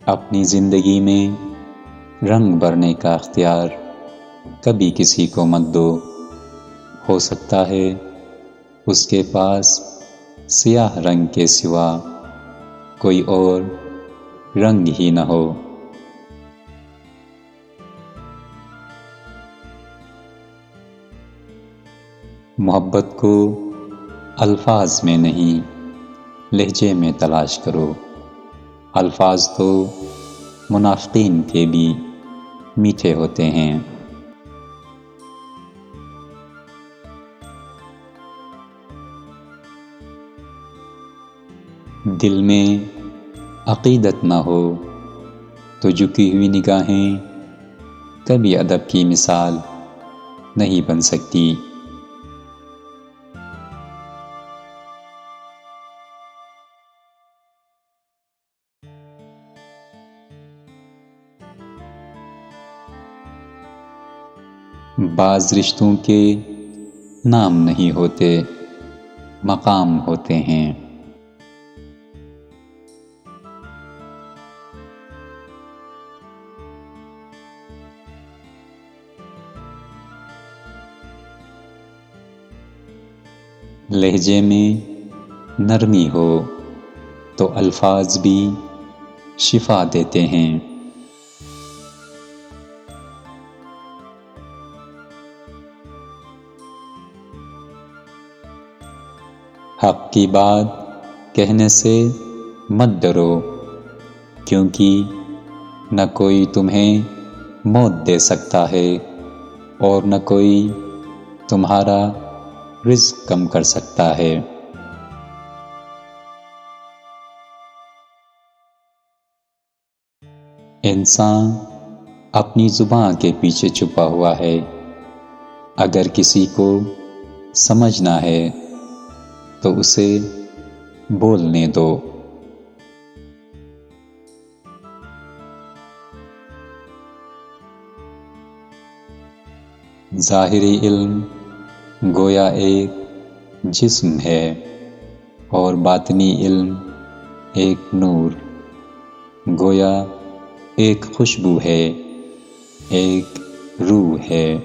اپنی زندگی میں رنگ بھرنے کا اختیار کبھی کسی کو مت دو۔ ہو سکتا ہے اس کے پاس سیاہ رنگ کے سوا کوئی اور رنگ ہی نہ ہو۔ محبت کو الفاظ میں نہیں، لہجے میں تلاش کرو۔ الفاظ تو منافقین کے بھی میٹھے ہوتے ہیں۔ دل میں عقیدت نہ ہو تو جھکی ہوئی نگاہیں کبھی ادب کی مثال نہیں بن سکتی۔ بعض رشتوں کے نام نہیں ہوتے، مقام ہوتے ہیں۔ لہجے میں نرمی ہو تو الفاظ بھی شفا دیتے ہیں۔ حق کی بات کہنے سے مت ڈرو، کیونکہ نہ کوئی تمہیں موت دے سکتا ہے اور نہ کوئی تمہارا رزق کم کر سکتا ہے۔ انسان اپنی زبان کے پیچھے چھپا ہوا ہے۔ اگر کسی کو سمجھنا ہے تو اسے بولنے دو۔ ظاہری علم گویا ایک جسم ہے اور باطنی علم ایک نور، گویا ایک خوشبو ہے، ایک روح ہے۔